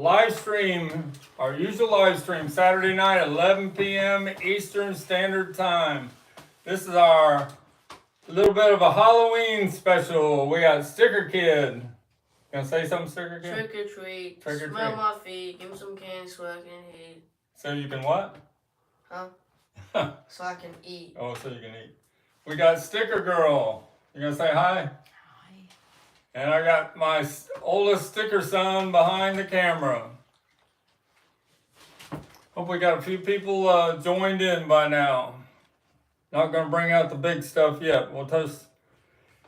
live stream, our usual live stream, Saturday night, 11 p.m. Eastern Standard Time. This is our little bit of a Halloween special. We got Sticker Kid. Gonna say something, Sticker Kid? Trick or treat. Trick or Smell treat. my feet. Give me some candy so I can eat. So you can what? Huh? So I can eat. Oh, so you can eat. We got Sticker Girl. You gonna say hi? Hi. And I got my oldest sticker son behind the camera. Hope we got a few people joined in by now. Not gonna bring out the big stuff yet. We'll just,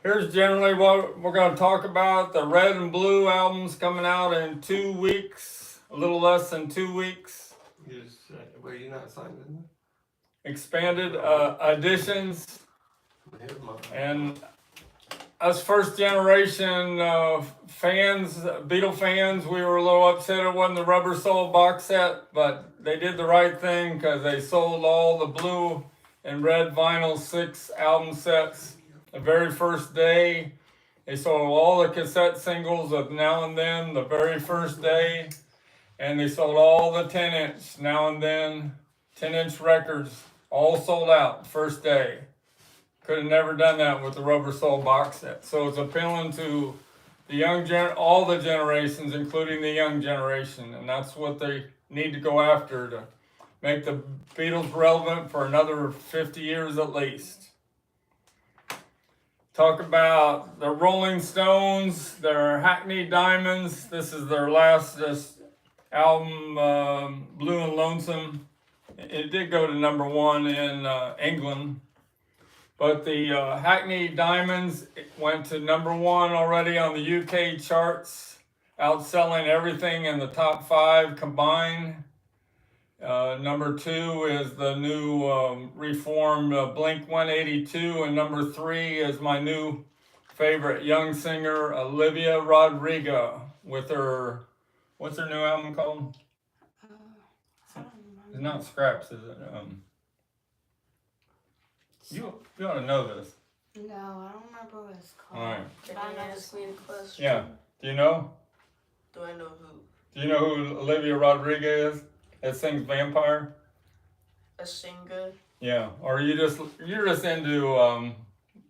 here's generally what we're gonna talk about. The Red and Blue album's coming out in 2 weeks, a little less than 2 weeks. Wait, you're not signed in? Expanded editions. And us first generation fans, Beatle fans, we were a little upset it wasn't the Rubber Soul box set, but they did the right thing because they sold all the blue and red vinyl 6 album sets the very first day. They sold all the cassette singles of Now and Then the very first day, and they sold all the 10-inch Now and Then 10-inch records, all sold out first day. Could have never done that with the Rubber Soul box set. So it's appealing to the all the generations, including the young generation, and that's what they need to go after to make the Beatles relevant for another 50 years at least. Talk about the Rolling Stones, their Hackney Diamonds. This is their last album, Blue and Lonesome. It did go to #1 in England. But the Hackney Diamonds went to #1 already on the UK charts, outselling everything in the top 5 combined. #2 is the new reformed Blink 182, and #3 is my new favorite young singer, Olivia Rodrigo, with her, what's her new album called? I don't remember. It's not Scraps, is it? You ought to know this. No, I don't remember what it's called. All right. Can you ask me a question? Yeah. Do you know? Do I know who? Do you know who Olivia Rodrigo is? That sings Vampire? A singer? Yeah. Or you're just into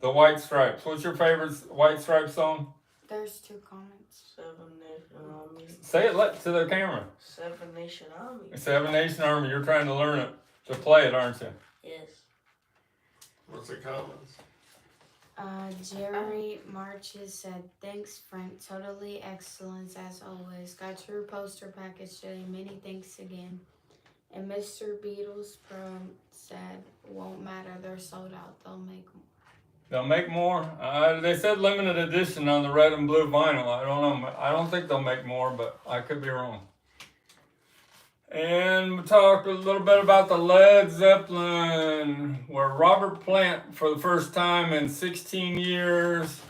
the White Stripes. What's your favorite White Stripes song? There's 2 comments. 7 Nation Army. Say it to the camera. 7 Nation Army. 7 Nation Army. You're trying to learn it, to play it, aren't you? Yes. What's the comments? Jerry Marches said, thanks, Frank. Totally excellent as always. Got your poster package today. Many thanks again. And Mr. Beatles Pro said, won't matter. They're sold out. They'll make more. They'll make more. They said limited edition on the red and blue vinyl. I don't know. I don't think they'll make more, but I could be wrong. And we'll talk a little bit about the Led Zeppelin, where Robert Plant, for the first time in 16 years,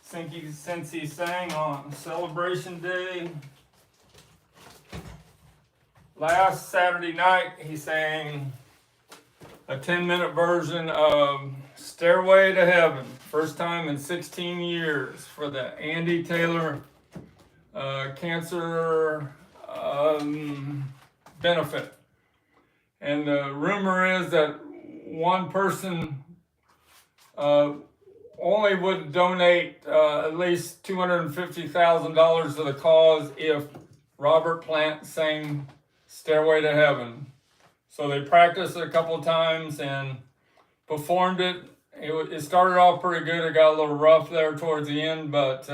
since he sang on Celebration Day, last Saturday night, he sang a 10-minute version of Stairway to Heaven. First time in 16 years for the Andy Taylor cancer benefit. And the rumor is that one person only would donate at least $250,000 to the cause if Robert Plant sang Stairway to Heaven. So they practiced it a couple of times and performed it. It started off pretty good. It got a little rough there towards the end, but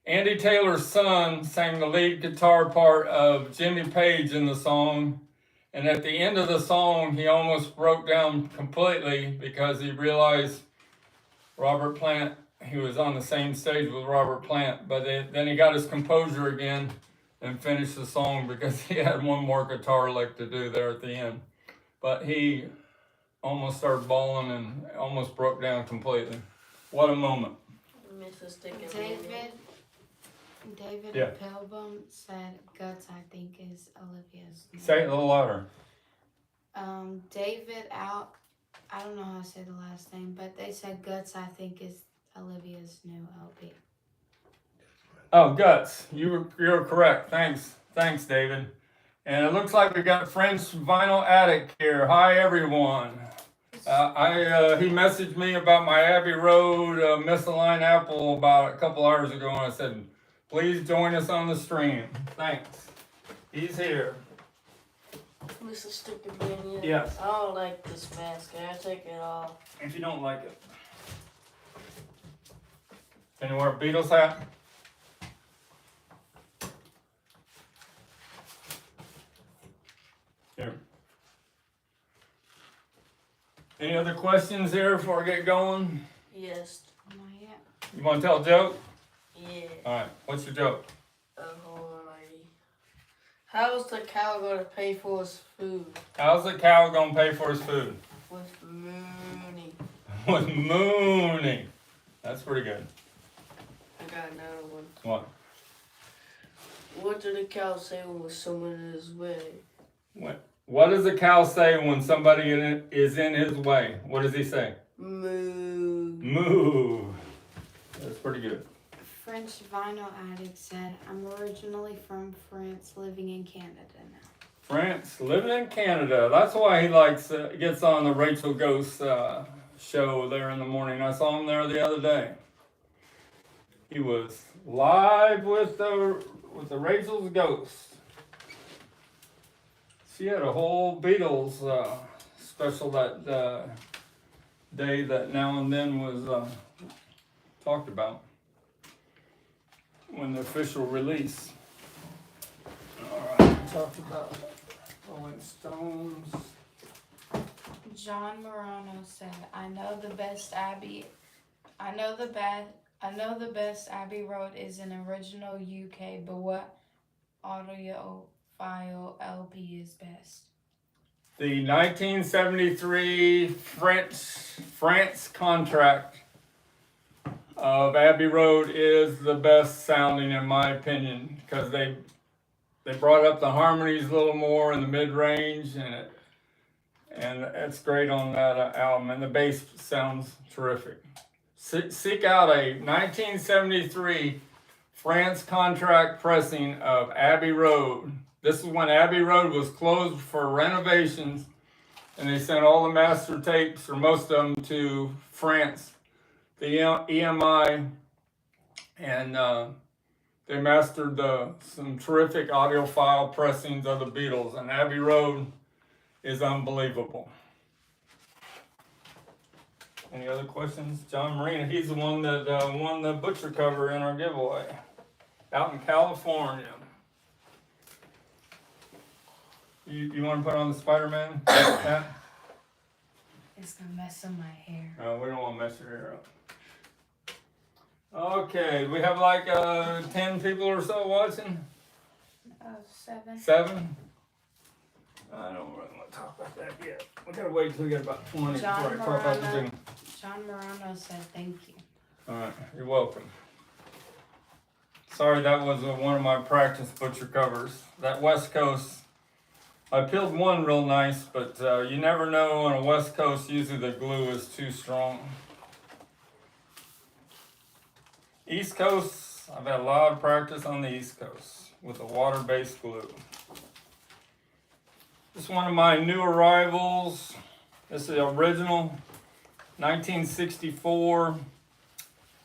Andy Taylor's son sang the lead guitar part of Jimmy Page in the song. And at the end of the song, he almost broke down completely because he realized Robert Plant, he was on the same stage with Robert Plant, but then he got his composure again and finished the song because he had one more guitar lick to do there at the end. But he almost started bawling and almost broke down completely. What a moment. Mr. Stickermania. David Yeah. Pilbum said Guts, I think, is Olivia's name. Say it a little louder. David Out, I don't know how to say the last name, but they said Guts, I think, is Olivia's new LP. Oh, guts. You're correct. Thanks, David. And it looks like we got French Vinyl Addict here. Hi, everyone. He messaged me about my Abbey Road misaligned apple about a couple hours ago, and I said, please join us on the stream. Thanks. He's here. Mr. Stickermania. Yes. I don't like this mask. Can I take it off? If you don't like it. Can you wear a Beatles hat? Here. Any other questions here before I get going? Yes. Not yet. You want to tell a joke? Yeah. Alright, what's your joke? Hold on, lady. How's the cow gonna pay for his food? How's the cow gonna pay for his food? With Mooney. With mooning. That's pretty good. I got another one. What? What did the cow say when someone in his way? What does the cow say when somebody is in his way? What does he say? Moo. Moo. That's pretty good. French Vinyl Addict said, I'm originally from France, living in Canada now. France, living in Canada. That's why he gets on the Rachel Ghost show there in the morning. I saw him there the other day. He was live with the Rachel's Ghost. She had a whole Beatles special that day that now and then was talked about when the official release. All right, talked about Rolling Stones. John Morano said, I know the best Abbey Road is an original UK, but what audiophile LP is best? The 1973 France contract of Abbey Road is the best sounding in my opinion, because they brought up the harmonies a little more in the mid range, and it's great on that album, and the bass sounds terrific. Seek out a 1973 France contract pressing of Abbey Road. This is when Abbey Road was closed for renovations, and they sent all the master tapes, or most of them, to France, the EMI, and they mastered some terrific audiophile pressings of the Beatles, and Abbey Road is unbelievable. Any other questions? John Marina, he's the one that won the butcher cover in our giveaway out in California. You want to put on the Spider-Man hat? It's gonna mess up my hair. No, we don't want to mess your hair up. Okay, we have like 10 people or so watching. 7. 7? I don't really want to talk about that yet. We gotta wait until we get about 20 before I talk about the thing. John Morano said, thank you. Alright, you're welcome. Sorry, that was one of my practice butcher covers. That West Coast, I peeled one real nice, but you never know on a West Coast, usually the glue is too strong. East Coast, I've had a lot of practice on the East Coast with a water-based glue. This is one of my new arrivals. This is the original, 1964.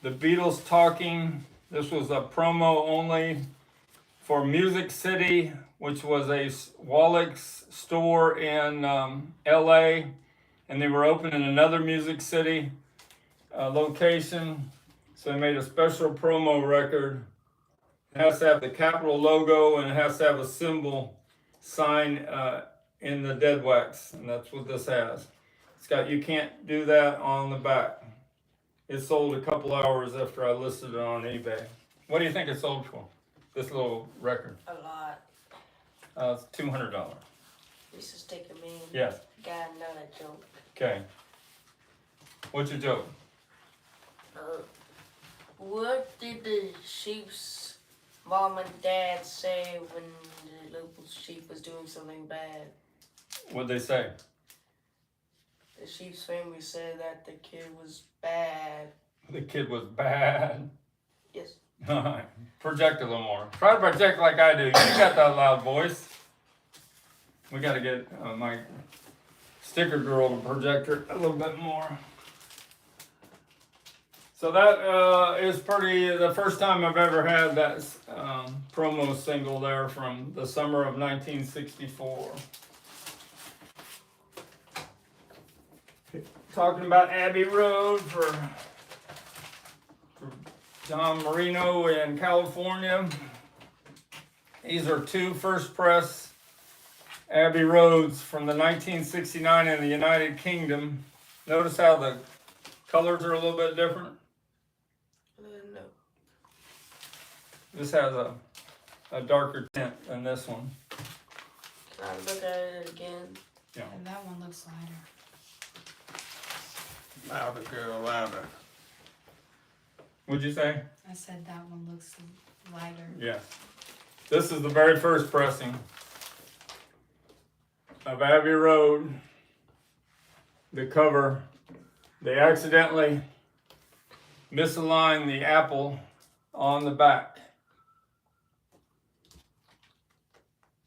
The Beatles Talking. This was a promo only for Music City, which was a Wallach's store in LA, and they were opening another Music City location. So they made a special promo record. It has to have the Capitol logo, and it has to have a symbol sign in the dead wax, and that's what this has. It's got, you can't do that on the back. It sold a couple hours after I listed it on eBay. What do you think it sold for? This little record? A lot. It's $200. This is taking me. Yes. Got another joke. Okay. What's your joke? What did the sheep's mom and dad say when the little sheep was doing something bad? What'd they say? The sheep's family said that the kid was bad. The kid was bad. Yes. Project a little more. Try to project like I do. You got that loud voice. We got to get my sticker girl to project her a little bit more. So that is the first time I've ever had that promo single there from the summer of 1964. Talking about Abbey Road for John Marino in California. These are two first press Abbey Roads from the 1969 in the United Kingdom. Notice how the colors are a little bit different. No. This has a darker tint than this one. Can I look at it again? Yeah. And that one looks lighter. Louder, girl, louder. What'd you say? I said that one looks lighter. Yes. This is the very first pressing of Abbey Road. The cover, they accidentally misaligned the apple on the back.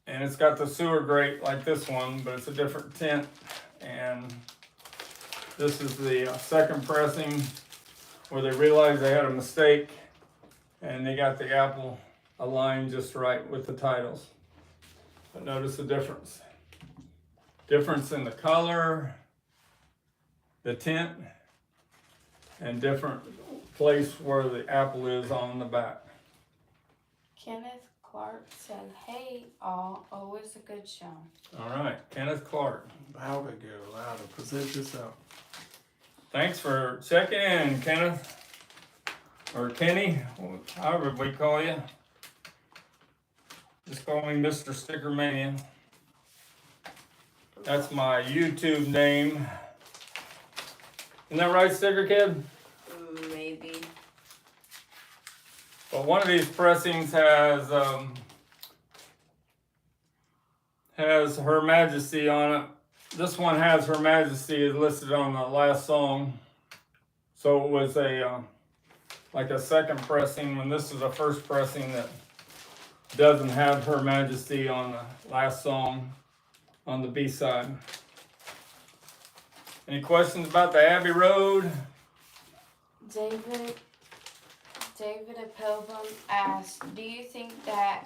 And it's got the sewer grate like this one, but it's a different tint. And this is the second pressing where they realized they had a mistake and they got the apple aligned just right with the titles. But notice the difference. Difference in the color, the tint, and different place where the apple is on the back. Kenneth Clark said, "Hey, all, always a good show." All right, Kenneth Clark. Louder, girl, louder. Present yourself. Thanks for checking in, Kenneth. Or Kenny, however we call you. Just call me Mr. Stickermania. That's my YouTube name. Isn't that right, Sticker Kid? Maybe. But one of these pressings has Her Majesty on it. This one has Her Majesty is listed on the last song. So it was like a second pressing when this is a first pressing that doesn't have Her Majesty on the last song on the B side. Any questions about the Abbey Road? David Pilgrim asked, "Do you think that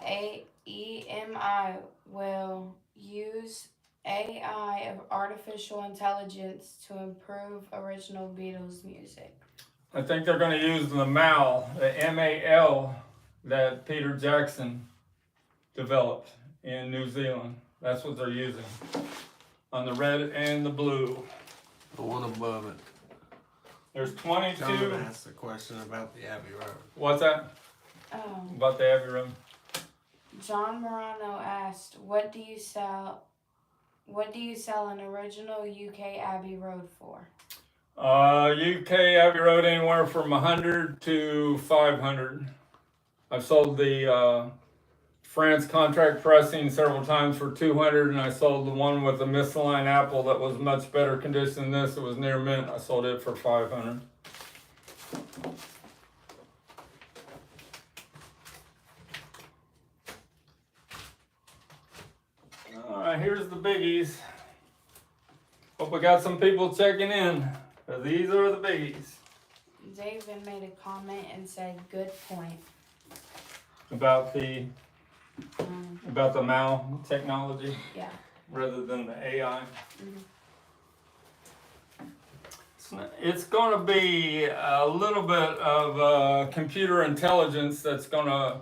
EMI will use AI of artificial intelligence to improve original Beatles music?" I think they're going to use the MAL, the MAL, that Peter Jackson developed in New Zealand. That's what they're using on the red and the blue. The one above it. There's 22. John asked a question about the Abbey Road. What's that? About the Abbey Road? John Morano asked, what do you sell an original UK Abbey Road for?" UK Abbey Road anywhere from 100 to 500. I've sold the France contract pressing several times for 200, and I sold the one with the misaligned apple that was much better condition than this. It was near mint. I sold it for 500. All right, here's the biggies. Hope we got some people checking in. These are the biggies. David made a comment and said, "Good point." About the MAL technology Yeah. rather than the AI. Mhm. It's going to be a little bit of computer intelligence that's going to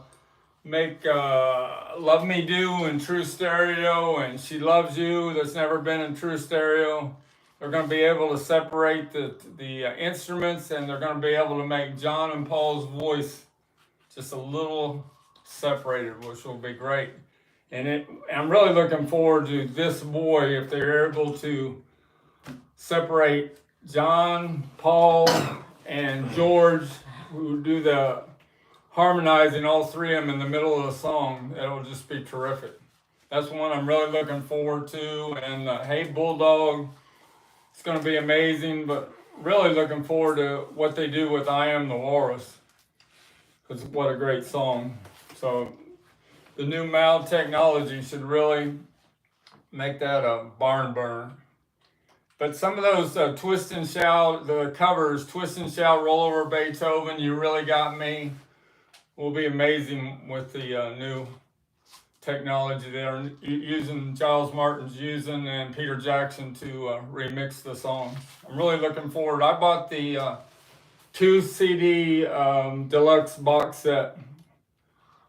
make Love Me Do in true stereo and She Loves You that's never been in true stereo. They're going to be able to separate the instruments, and they're going to be able to make John and Paul's voice just a little separated, which will be great. And I'm really looking forward to this boy if they're able to separate John, Paul, and George, who do the harmonizing, all three of them in the middle of the song. It'll just be terrific. That's one I'm really looking forward to. And Hey Bulldog, it's going to be amazing, but really looking forward to what they do with I Am the Walrus. 'cause what a great song. So the new MAL technology should really make that a barn burner. But some of those Twist and Shout, the covers, Twist and Shout, Roll Over Beethoven, You Really Got Me, will be amazing with the new technology they're using, Giles Martin's using, and Peter Jackson to remix the song. I'm really looking forward. I bought the 2 CD deluxe box set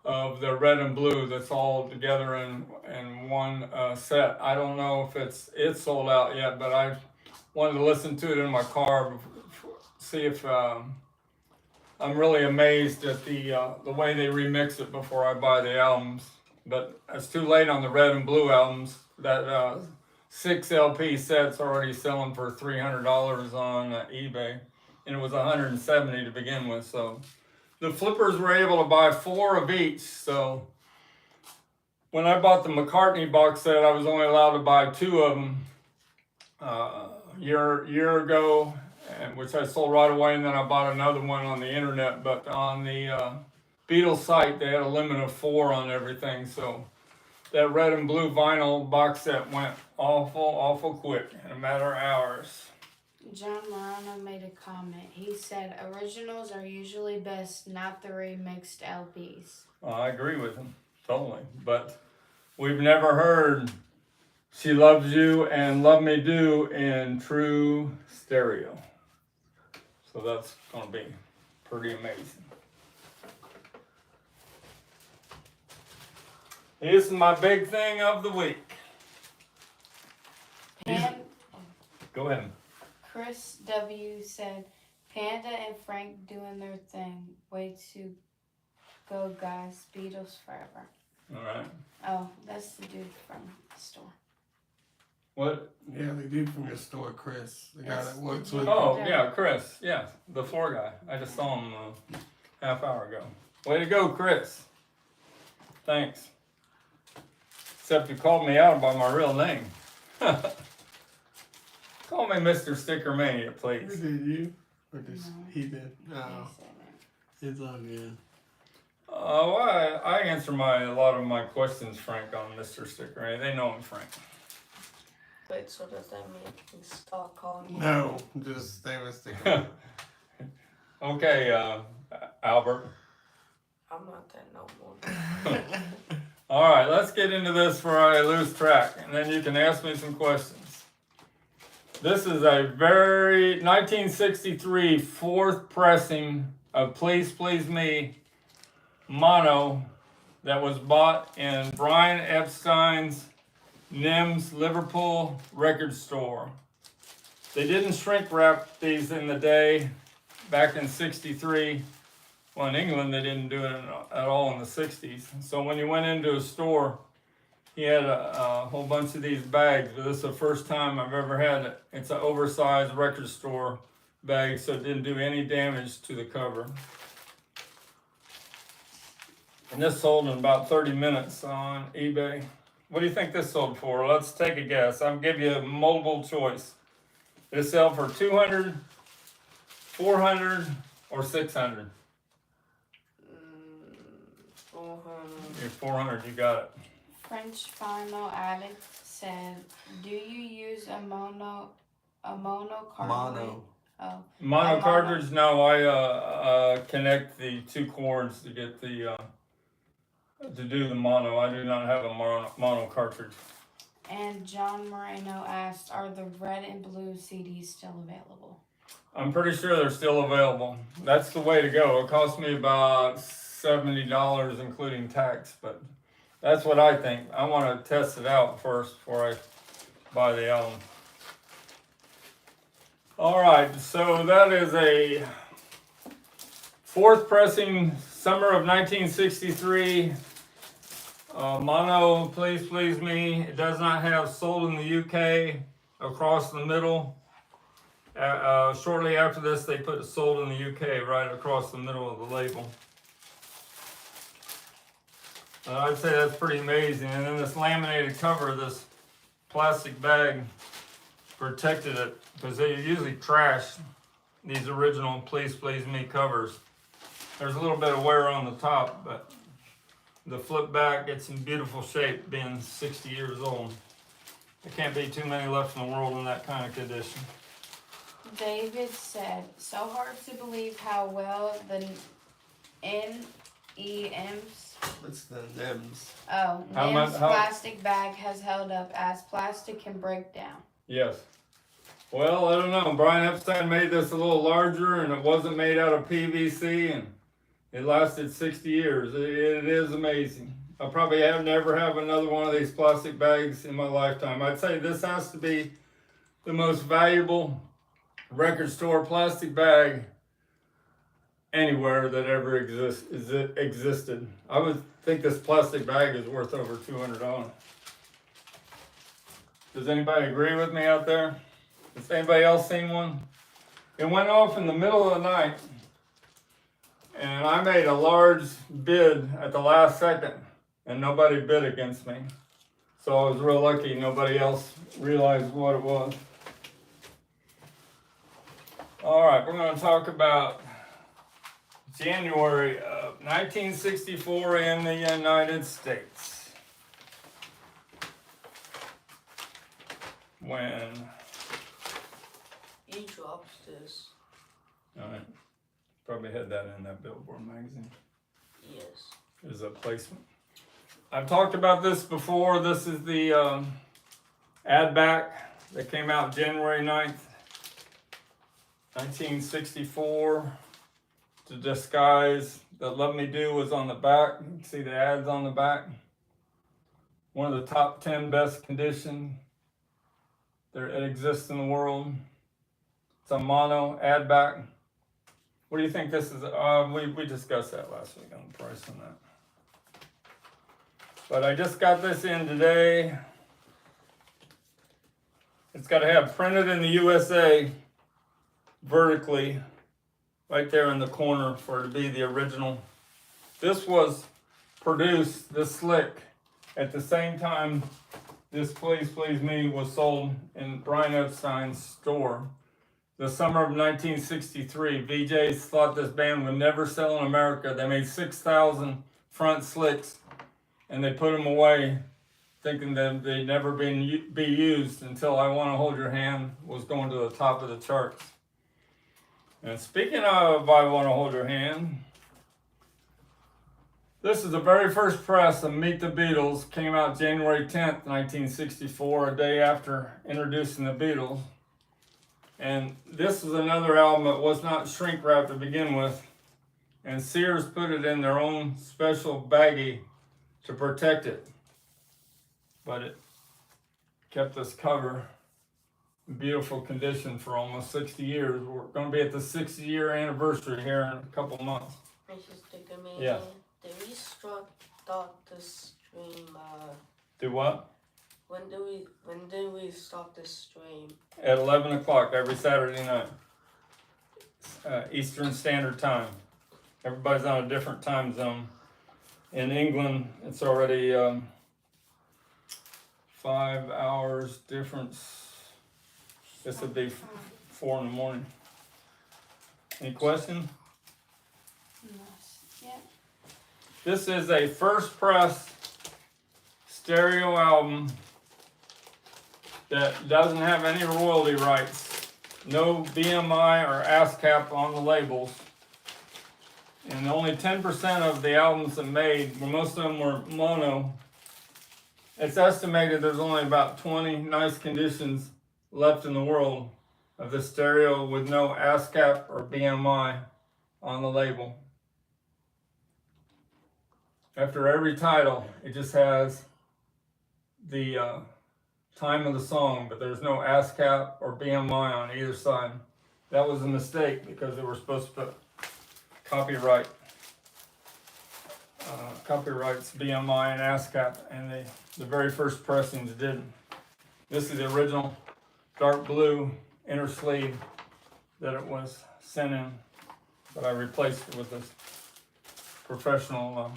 of the red and blue that's all together in one set. I don't know if it's sold out yet, but I wanted to listen to it in my car, see if I'm really amazed at the way they remix it before I buy the albums. But it's too late on the red and blue albums. That 6 LP set's already selling for $300 on eBay, and it was $170 to begin with. So the flippers were able to buy 4 of each. So when I bought the McCartney box set, I was only allowed to buy 2 of them year ago, which I sold right away, and then I bought another one on the internet. But on the Beatles site, they had a limit of 4 on everything. So that red and blue vinyl box set went awful quick in a matter of hours. John Morano made a comment. He said, originals are usually best, not the remixed LPs. I agree with him, totally. But we've never heard She Loves You and Love Me Do in true stereo. So that's going to be pretty amazing. This is my big thing of the week. Go ahead. Chris W. said, Panda and Frank doing their thing. Way to go, guys. Beatles forever. All right. Oh, that's the dude from the store. What? Yeah, they do from your store, Chris. The guy that works with. Oh, yeah, Chris. Yeah, the floor guy. I just saw him half hour ago. Way to go, Chris. Thanks. Except you called me out by my real name. Call me Mr. Stickermania, please. Did you? Or did No. he did? He No, said it. it's all good. Well, I answer a lot of my questions, Frank, on Mr. Stickermania. They know I'm Frank. Wait, so does that mean I can start calling you? No, just stay with Sticker. Okay, Albert. I'm not that no more. All right, let's get into this before I lose track, and then you can ask me some questions. This is a very 1963 fourth pressing of Please Please Me mono that was bought in Brian Epstein's Nims Liverpool record store. They didn't shrink wrap these in the day back in 63. Well, in England, they didn't do it at all in the 60s. So when you went into a store, he had a whole bunch of these bags, but this is the first time I've ever had it. It's an oversized record store bag, so it didn't do any damage to the cover. And this sold in about 30 minutes on eBay. What do you think this sold for? Let's take a guess. I'll give you a multiple choice. Did it sell for 200, 400, or 600? 400. You're 400, you got it. French Final Addict said, do you use a mono cartridge? Mono. Oh. Mono cartridge? No, I connect the 2 cords to get the to do the mono. I do not have a mono cartridge. And John Moreno asked, are the red and blue CDs still available? I'm pretty sure they're still available. That's the way to go. It cost me about $70 including tax, but that's what I think. I want to test it out first before I buy the album. All right, so that is a fourth pressing, summer of 1963, mono, Please Please Me. It does not have sold in the UK across the middle. Shortly after this, they put it sold in the UK right across the middle of the label. I'd say that's pretty amazing. And then this laminated cover, this plastic bag, protected it, because they usually trash these original Please Please Me covers. There's a little bit of wear on the top, but the flip back gets in beautiful shape being 60 years old. There can't be too many left in the world in that kind of condition. David said, so hard to believe how well the NEM's What's the NEMS? NEM's plastic bag has held up, as plastic can break down. Yes. Well, I don't know. Brian Epstein made this a little larger, and it wasn't made out of PVC, and it lasted 60 years. It is amazing. I probably never have another one of these plastic bags in my lifetime. I'd say this has to be the most valuable record store plastic bag anywhere that ever existed. I would think this plastic bag is worth over $200. Does anybody agree with me out there? Has anybody else seen one? It went off in the middle of the night, and I made a large bid at the last second, and nobody bid against me. So I was real lucky nobody else realized what it was. All right, we're going to talk about January of 1964 in the United States, when He drops this. all right, probably had that in that Billboard magazine. Yes. There's a placement. I've talked about this before. This is the ad back that came out January 9th, 1964. To disguise that Love Me Do was on the back. You can see the ads on the back. One of the top 10 best condition that exists in the world. It's a mono ad back. What do you think this is? We discussed that last week on the price on that. But I just got this in today. It's got to have printed in the USA vertically right there in the corner for it to be the original. This was produced, this slick, at the same time this Please Please Me was sold in Brian Epstein's store. The summer of 1963, VJs thought this band would never sell in America. They made 6,000 front slicks, and they put them away, thinking that they'd never be used until I Want to Hold Your Hand was going to the top of the charts. And speaking of I Want to Hold Your Hand, this is the very first press of Meet the Beatles. Came out January 10th, 1964, a day after introducing the Beatles. And this is another album that was not shrink wrapped to begin with. And Sears put it in their own special baggie to protect it. But it kept this cover in beautiful condition for almost 60 years. We're going to be at the 60-year anniversary here in a couple of months. Mr. Stickermania. Yeah. Did we start this stream? Do what? When did we start this stream? At 11 o'clock every Saturday night. Eastern Standard Time. Everybody's on a different time zone. In England, it's already 5 hours difference. This would be 4 in the morning. Any question? Yeah. This is a first press stereo album that doesn't have any royalty rights. No BMI or ASCAP on the labels. And only 10% of the albums that made, well, most of them were mono. It's estimated there's only about 20 nice conditions left in the world of the stereo with no ASCAP or BMI on the label. After every title, it just has the time of the song, but there's no ASCAP or BMI on either side. That was a mistake because they were supposed to put copyrights, BMI and ASCAP, and the very first pressings didn't. This is the original dark blue inner sleeve that it was sent in, but I replaced it with this professional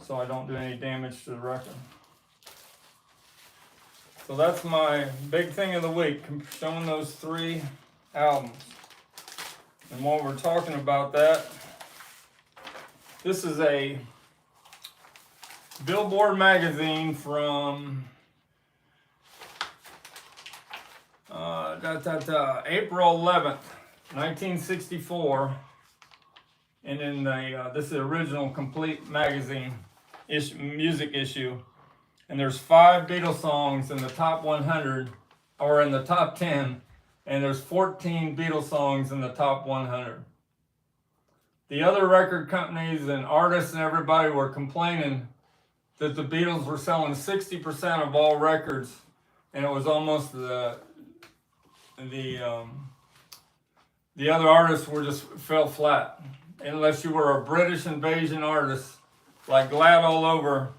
so I don't do any damage to the record. So that's my big thing of the week, showing those 3 albums. And while we're talking about that, This is a Billboard magazine from April 11th, 1964. And in the this is the original complete magazine music issue. And there's 5 Beatles songs in the top 100, or in the top 10, and there's 14 Beatles songs in the top 100. The other record companies and artists and everybody were complaining that the Beatles were selling 60% of all records, and it was almost the other artists were just fell flat. Unless you were a British invasion artist, like Glad All Over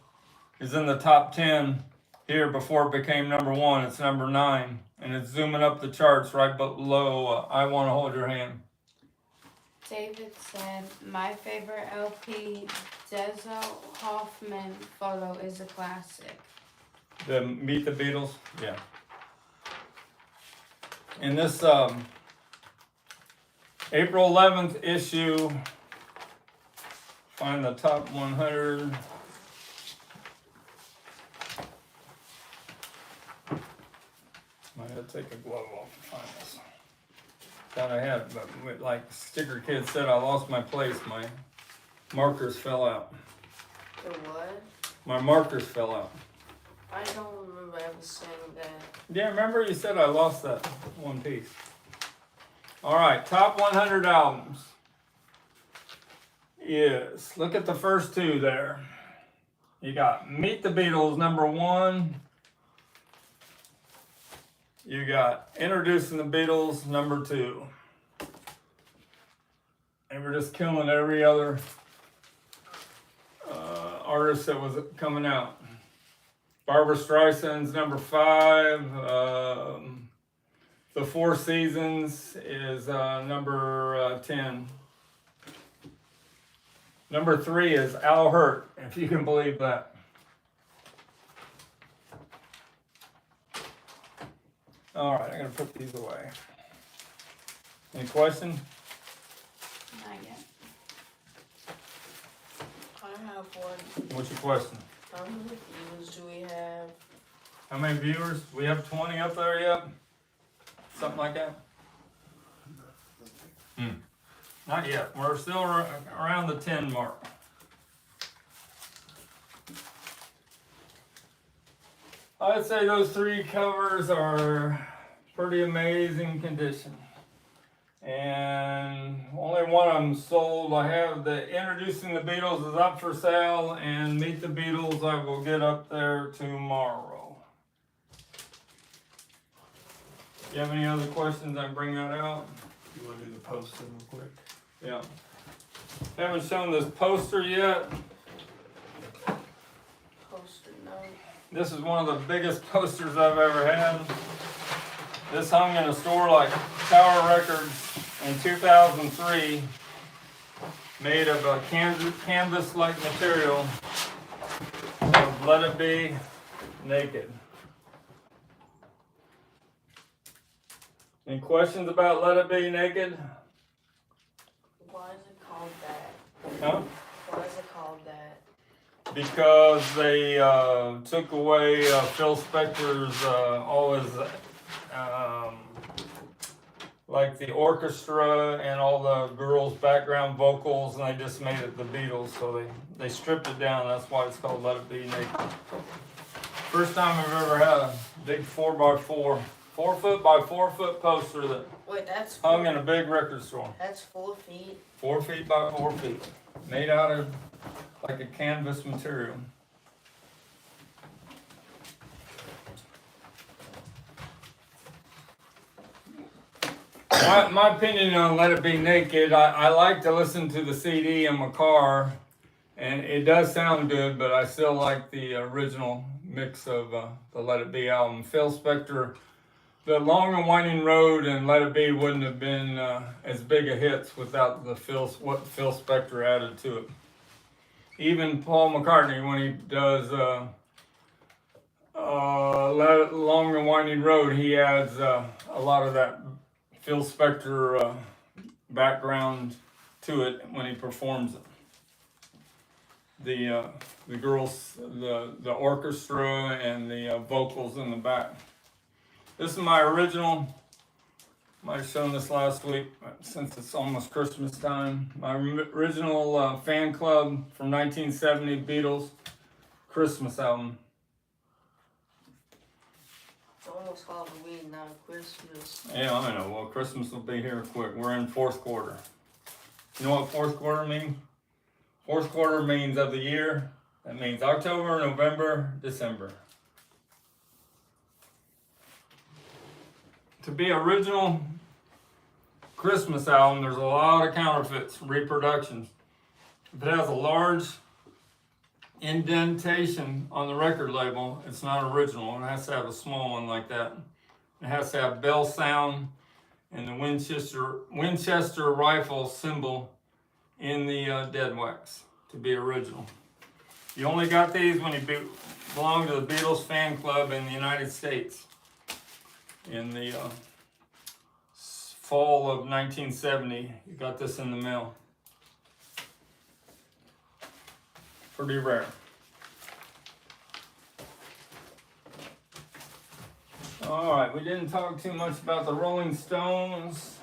is in the top 10 here before it became number 1. It's number 9, and it's zooming up the charts right below I Want to Hold Your Hand. David said, my favorite LP, Dezo Hoffman photo is a classic. The Meet the Beatles? Yeah. In this April 11th issue, find the top 100. Might have to take a glove off to find this. Thought I had, but like Sticker Kid said, I lost my place. My markers fell out. The what? My markers fell out. I don't remember ever saying that. Yeah, remember you said I lost that one piece. All right, top 100 albums. Yes, look at the first 2 there. You got Meet the Beatles, number 1. You got Introducing the Beatles, number 2. And we're just killing every other artist that was coming out. Barbra Streisand's number 5. The Four Seasons is number 10. Number 3 is Al Hurt, if you can believe that. All right, I'm gonna put these away. Any questions? Not yet. I have one. What's your question? How many views do we have? How many viewers? We have 20 up there yet? Something like that? Not yet. We're still around the 10 mark. I'd say those 3 covers are pretty amazing condition. And only one of them sold. I have the Introducing the Beatles is up for sale, and Meet the Beatles I will get up there tomorrow. You have any other questions? I can bring that out. You want to do the poster real quick? Yeah. Haven't shown this poster yet. Poster note. This is one of the biggest posters I've ever had. This hung in a store like Tower Records in 2003, made of a canvas-like material of Let It Be Naked. Any questions about Let It Be Naked? Why is it called that? Huh? Why is it called that? Because they took away Phil Spector's all his like the orchestra and all the girls' background vocals, and they just made it the Beatles. So they stripped it down. That's why it's called Let It Be Naked. First time I've ever had a big 4x4, 4 foot by 4 foot poster that Wait, that's hung in a big record store. That's 4 feet. 4 feet by 4 feet, made out of like a canvas material. My opinion on Let It Be Naked, I like to listen to the CD in my car, and it does sound good, but I still like the original mix of the Let It Be album. Phil Spector, The Long and Winding Road and Let It Be wouldn't have been as big a hits without what Phil Spector added to it. Even Paul McCartney, when he does Long and Winding Road, he adds a lot of that Phil Spector background to it when he performs it. the girls, the orchestra and the vocals in the back. This is my original. Might have shown this last week since it's almost Christmas time. My original fan club from 1970 Beatles Christmas album. It's almost Halloween, not Christmas. Yeah, I know. Well, Christmas will be here quick. We're in fourth quarter. You know what fourth quarter means? Fourth quarter means of the year. That means October, November, December. To be original Christmas album, there's a lot of counterfeits, reproductions. If it has a large indentation on the record label, it's not original. It has to have a small one like that. It has to have bell sound and the Winchester rifle symbol in the dead wax to be original. You only got these when you belong to the Beatles fan club in the United States in the fall of 1970. You got this in the mail. Pretty rare. All right, we didn't talk too much about the Rolling Stones.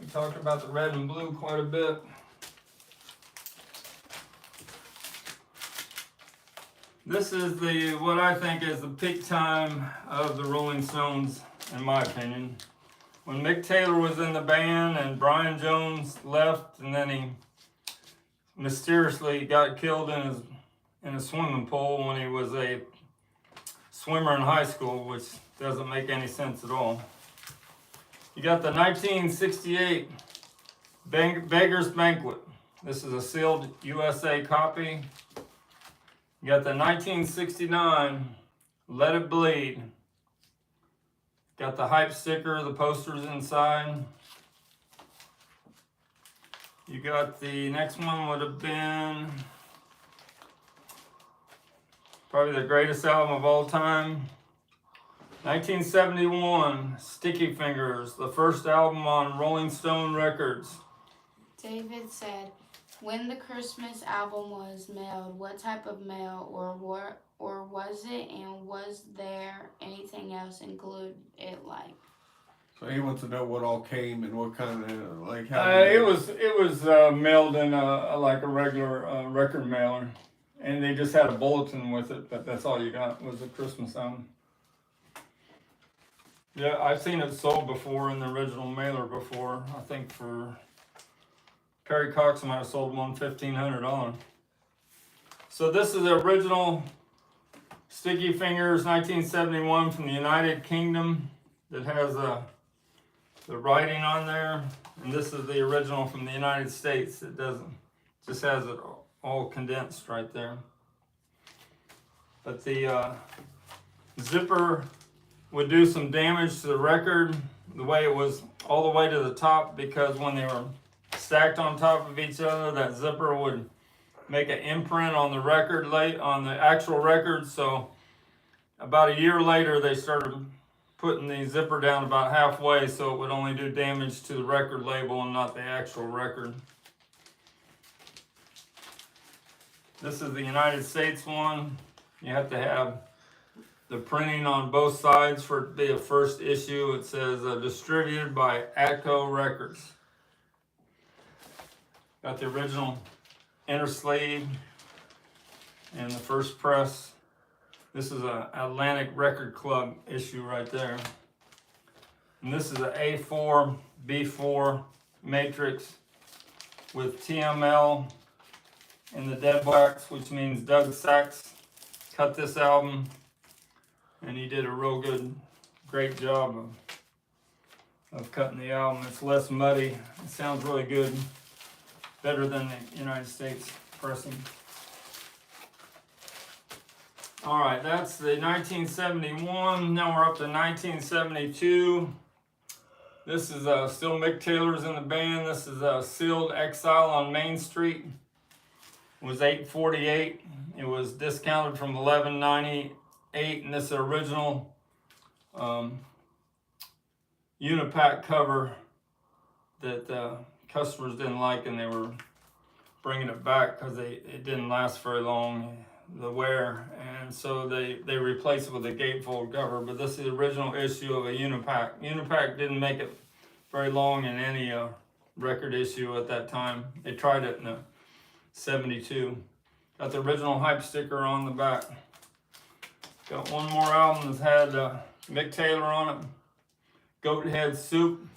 We talked about the red and blue quite a bit. This is what I think is the peak time of the Rolling Stones, in my opinion. When Mick Taylor was in the band and Brian Jones left, and then he mysteriously got killed in a swimming pool when he was a swimmer in high school, which doesn't make any sense at all. You got the 1968 Beggar's Banquet. This is a sealed USA copy. You got the 1969 Let It Bleed. Got the hype sticker, the posters inside. You got the next one would have been probably the greatest album of all time. 1971, Sticky Fingers, the first album on Rolling Stone Records. David said, when the Christmas album was mailed, what type of mail or was it, and was there anything else included like? So he wants to know what all came and what kind of like how. It was mailed in like a regular record mailer, and they just had a bulletin with it. But that's all you got was a Christmas album. Yeah, I've seen it sold before in the original mailer before. I think for Perry Cox might have sold one $1,500. So this is the original Sticky Fingers 1971 from the United Kingdom that has the writing on there. And this is the original from the United States. It doesn't, just has it all condensed right there. But the zipper would do some damage to the record the way it was all the way to the top, because when they were stacked on top of each other, that zipper would make an imprint on the record on the actual record. So about a year later, they started putting the zipper down about halfway so it would only do damage to the record label and not the actual record. This is the United States one. You have to have the printing on both sides for it to be a first issue. It says distributed by Atco Records. Got the original inner sleeve and the first press. This is a Atlantic Record Club issue right there. And this is an A4, B4 matrix with TML in the dead wax, which means Doug Sachs cut this album, and he did a real great job of cutting the album. It's less muddy. It sounds really good. Better than the United States pressing. All right, that's the 1971. Now we're up to 1972. This is still Mick Taylor's in the band. This is a sealed Exile on Main Street. It was $8.48. It was discounted from $11.98, and this is original Unipack cover that customers didn't like, and they were bringing it back because it didn't last very long, the wear, and so they replaced it with a gatefold cover. But this is the original issue of a Unipack. Unipack didn't make it very long in any record issue at that time. They tried it in '72. Got the original hype sticker on the back. Got one more album that's had Mick Taylor on it. Goat Head Soup.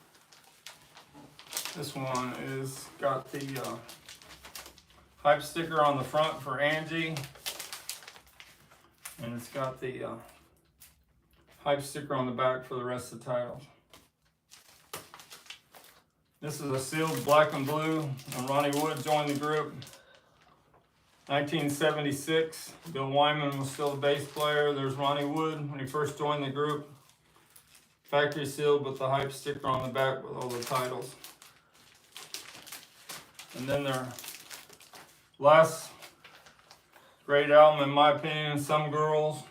This one is got the hype sticker on the front for Angie. And it's got the hype sticker on the back for the rest of the titles. This is a sealed black and blue when Ronnie Wood joined the group. 1976, Bill Wyman was still the bass player. There's Ronnie Wood when he first joined the group. Factory sealed with the hype sticker on the back with all the titles. And then their last great album, in my opinion, Some Girls.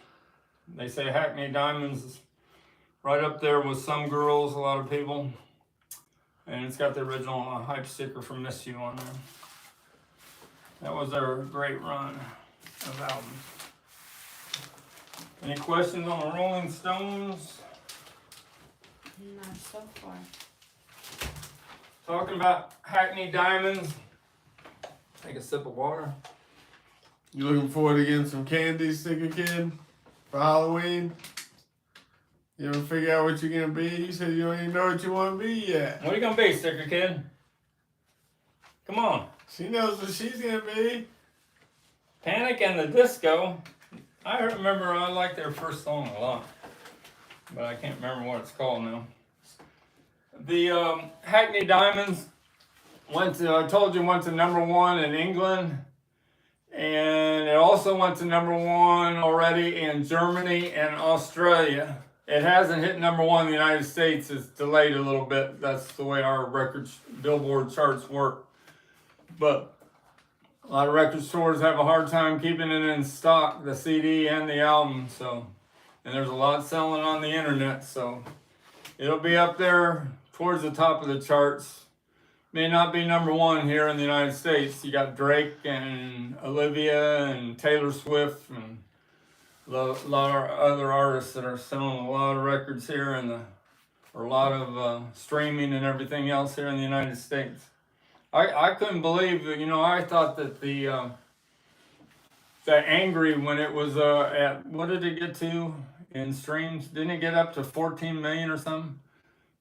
They say Hackney Diamonds is right up there with Some Girls, a lot of people. And it's got the original hype sticker from Miss You on there. That was their great run of albums. Any questions on the Rolling Stones? Not so far. Talking about Hackney Diamonds. Take a sip of water. You looking forward to getting some candy, Sticker Kid, for Halloween? You ever figure out what you're gonna be? You said you don't even know what you want to be yet. What are you gonna be, Sticker Kid? Come on. She knows what she's gonna be. Panic and the Disco. I remember I liked their first song a lot, but I can't remember what it's called now. The Hackney Diamonds went to, I told you, went to #1 in England, and it also went to #1 already in Germany and Australia. It hasn't hit #1 in the United States. It's delayed a little bit. That's the way our records, Billboard charts work. But a lot of record stores have a hard time keeping it in stock, the CD and the album. So, and there's a lot selling on the internet. So it'll be up there towards the top of the charts. May not be #1 here in the United States. You got Drake and Olivia and Taylor Swift and a lot of other artists that are selling a lot of records here, and a lot of streaming and everything else here in the United States. I couldn't believe that, I thought that the Angry, when it was at, what did it get to in streams? Didn't it get up to 14 million or something?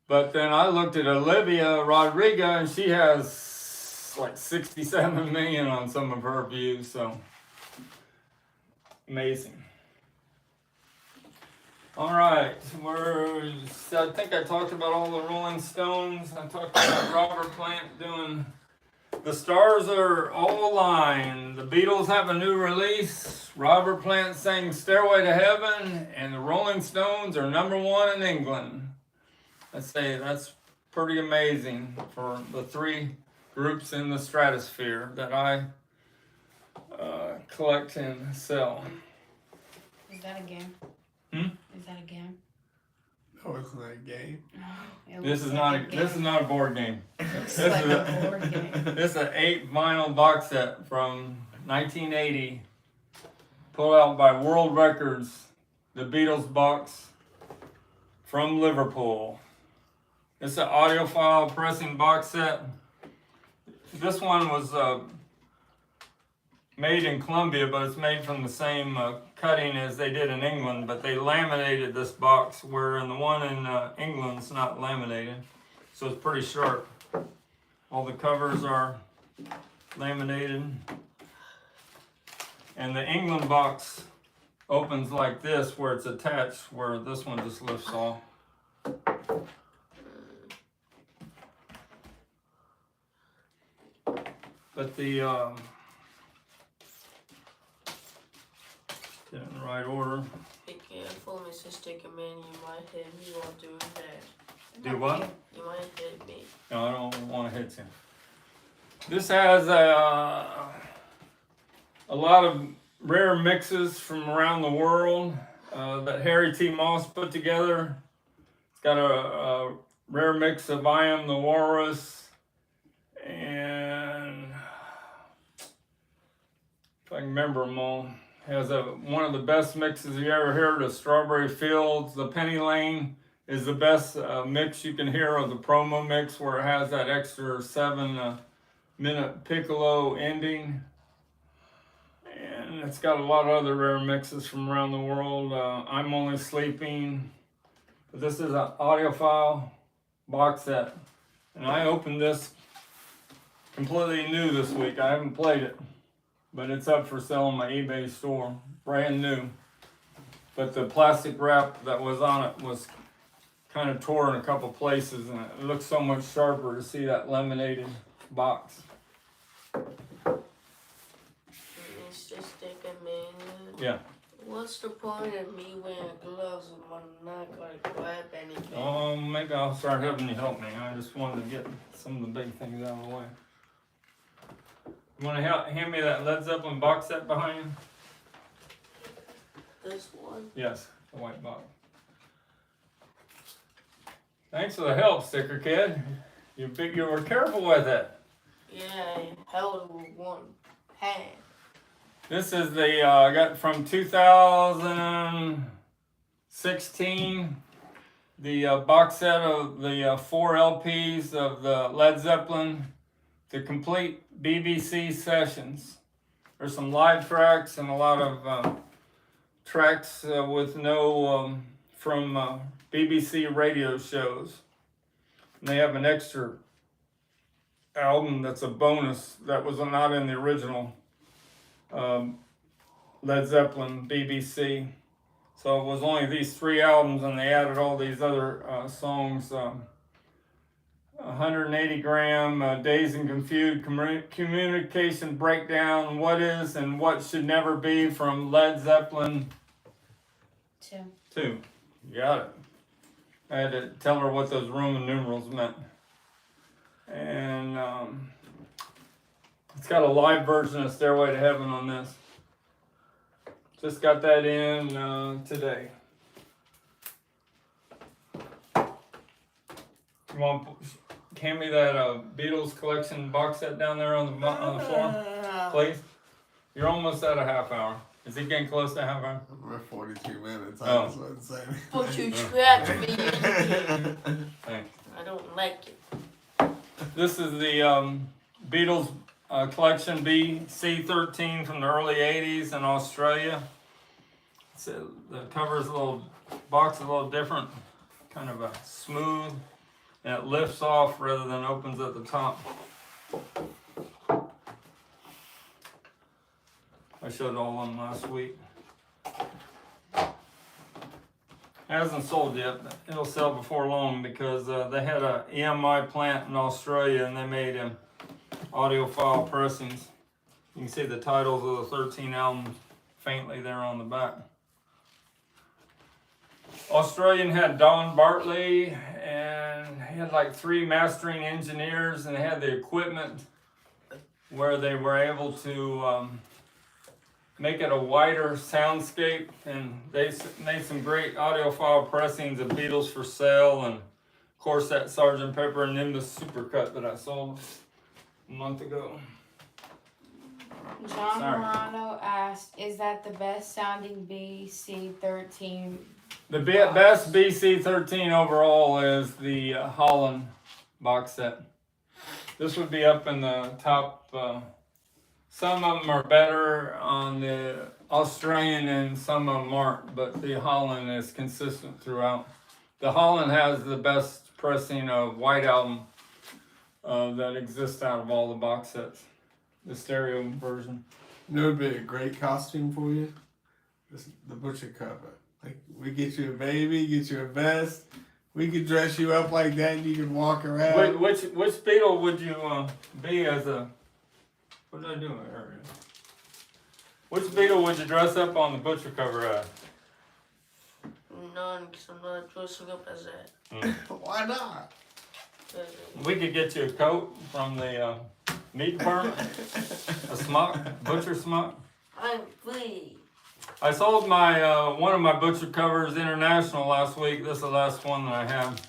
But then I looked at Olivia Rodrigo, and she has like 67 million on some of her views, so amazing. All right, I think I talked about all the Rolling Stones. I talked about Robert Plant doing The Stars Are All Aligned. The Beatles have a new release. Robert Plant sang Stairway to Heaven, and the Rolling Stones are #1 in England. I'd say that's pretty amazing for the three groups in the stratosphere that I collect and sell. Is that a game? Is that a game? No, it's not a game. This is not a board game. It's like a board game. This is an 8 vinyl box set from 1980, pulled out by World Records, the Beatles box from Liverpool. It's an audiophile pressing box set. This one was made in Colombia, but it's made from the same cutting as they did in England, but they laminated this box, where in the one in England's not laminated, so it's pretty sharp. All the covers are laminated, and the England box opens like this, where it's attached, where this one just lifts off. But the get it in the right order. Be careful, Mr. Stickerman. You might hit me while doing that. Do what? You might hit me. No, I don't want to hit you. This has a lot of rare mixes from around the world that Harry T. Moss put together. It's got a rare mix of I Am the Walrus, remember them all. Has one of the best mixes you ever heard of Strawberry Fields. The Penny Lane is the best mix you can hear of the promo mix, where it has that extra 7-minute piccolo ending. And it's got a lot of other rare mixes from around the world. I'm Only Sleeping. But this is an audiophile box set. And I opened this completely new this week. I haven't played it, but it's up for sale on my eBay store, brand new. But the plastic wrap that was on it was kind of tore in a couple places, and it looks so much sharper to see that laminated box. Mr. Stickermania. Yeah. What's the point of me wearing gloves when I'm not going to grab anything? Maybe I'll start having you help me. I just wanted to get some of the big things out of the way. You want to hand me that Led Zeppelin box set behind you? This one? Yes, the white box. Thanks for the help, Sticker Kid. You were careful with it. Yeah, I held it with one hand. This is the I got from 2016. The box set of the 4 LPs of the Led Zeppelin, the complete BBC sessions. There's some live tracks and a lot of tracks with no from BBC radio shows. And they have an extra album that's a bonus that was not in the original Led Zeppelin BBC. So it was only these 3 albums, and they added all these other songs. 180 gram, Dazed and Confused, Communication Breakdown, What Is and What Should Never Be from Led Zeppelin 2. You got it. I had to tell her what those Roman numerals meant. And it's got a live version of Stairway to Heaven on this. Just got that in today. You want to hand me that Beatles collection box set down there on the floor, please? You're almost at a half hour. Is it getting close to a half hour? We're 42 minutes. I Oh. was about to say. But you trapped me in here. Thanks. I don't like it. This is the Beatles collection BC13 from the early 80s in Australia. So the cover is box is a little different, kind of a smooth, and it lifts off rather than opens at the top. I showed all of them last week. Hasn't sold yet, but it'll sell before long because they had a EMI plant in Australia and they made audiophile pressings. You can see the titles of the 13 albums faintly there on the back. Australian had Don Bartley, and he had like 3 mastering engineers, and they had the equipment where they were able to make it a wider soundscape, and they made some great audiophile pressings of Beatles for Sale, and of course that Sgt. Pepper and Nimbus Supercut that I sold a month ago. John Sorry. Morano asked, is that the best sounding BC13? The best BC13 overall is the Holland box set. This would be up in the top. Some of them are better on the Australian and some of them aren't, but the Holland is consistent throughout. The Holland has the best pressing of White Album that exists out of all the box sets. The stereo version. You know, it'd be a great costume for you. The butcher cover. Like, we get you a baby, get you a vest. We could dress you up like that, and you can walk around. Which Beatle would you be as a? What did I do earlier? Which Beatle would you dress up on the butcher cover as? None, because I'm not dressing up as that. Why not? We could get you a coat from the meat department, a smock, butcher smock. I'm free. I sold my one of my butcher covers international last week. This is the last one that I have.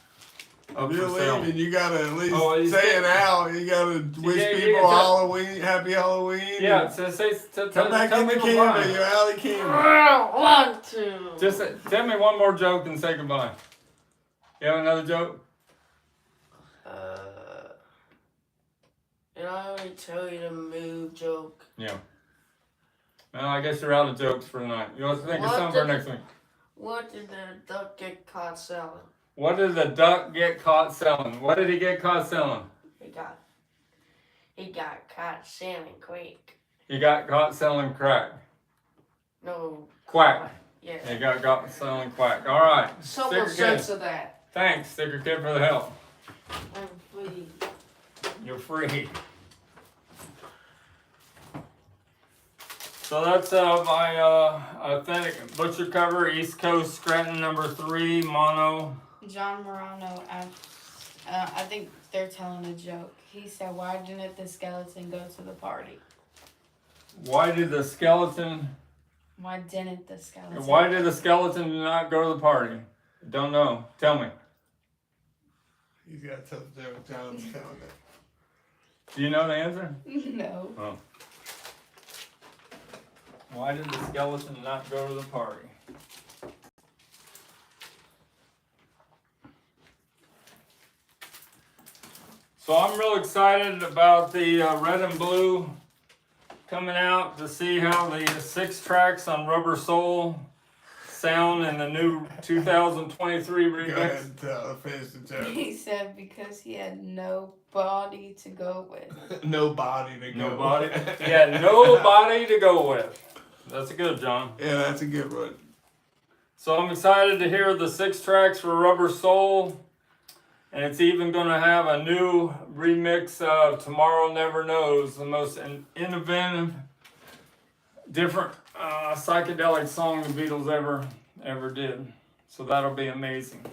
up You're for sale. leaving. You gotta at least Oh, he's say it getting- out. You gotta wish yeah, people tell- Halloween, happy Halloween. Yeah, so Come back tell in the people camera. bye. You're out of the I camera. don't want to. Just tell me one more joke and say goodbye. You have another joke? Did I already tell you the move joke? Yeah. Well, I guess you're out of jokes for tonight. You'll have to think of What something for did- next week. What did the duck get caught selling? What did the duck get caught selling? What did he get caught selling? He got caught selling quick. He got caught selling crack. No. Quack. Yeah. He got caught selling quack. All right. So Sticker much Kid. sense of that. Thanks, Sticker Kid, for the help. I'm free. You're free. So that's my authentic butcher cover, East Coast Scranton #3 mono. John Morano asked, I think they're telling a joke. He said, why didn't the skeleton go to the party? Why did the skeleton? Why didn't the skeleton? Why did the skeleton not go to the party? Don't know. Tell me. He's got to tell the joke. John's telling it. Do you know the answer? No. Oh. Why did the skeleton not go to the party? So I'm real excited about the red and blue coming out to see how the 6 tracks on Rubber Soul sound in the new 2023 Go ahead remix. and finish the joke. He said because he had no body to go with. Nobody to go. Nobody. Yeah, nobody to go with. That's a good, John. Yeah, that's a good one. So I'm excited to hear the 6 tracks for Rubber Soul. And it's even going to have a new remix of Tomorrow Never Knows, the most innovative, different psychedelic song the Beatles ever did. So that'll be amazing.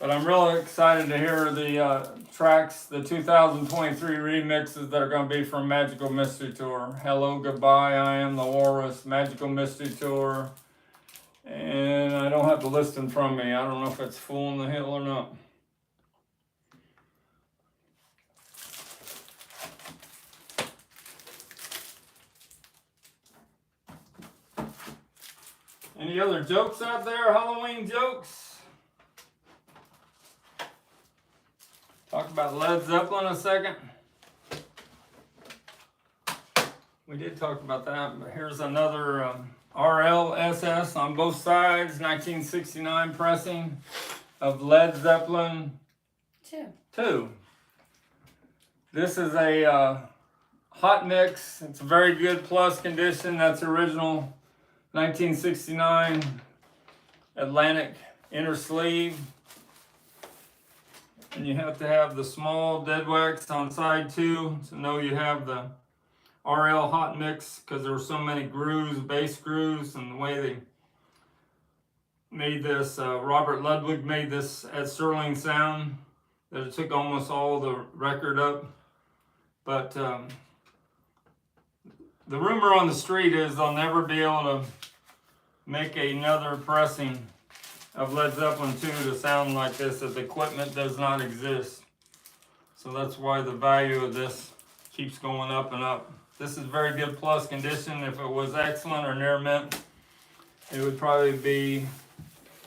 But I'm really excited to hear the tracks, the 2023 remixes that are going to be from Magical Mystery Tour. Hello, Goodbye, I Am the Walrus, Magical Mystery Tour. And I don't have the list in front of me. I don't know if it's Fool on the Hill or not. Any other jokes out there? Halloween jokes? Talk about Led Zeppelin a second. We did talk about that, but here's another RLSS on both sides, 1969 pressing of Led Zeppelin 2. This is a hot mix. It's a very good plus condition. That's original 1969 Atlantic inner sleeve. And you have to have the small dead wax on side 2 to know you have the RL hot mix, because there were so many grooves, bass grooves, and the way they made this, Robert Ludwig made this at Sterling Sound, that it took almost all the record up. But the rumor on the street is they'll never be able to make another pressing of Led Zeppelin 2 to sound like this, that the equipment does not exist. So that's why the value of this keeps going up and up. This is very good plus condition. If it was excellent or near mint, it would probably be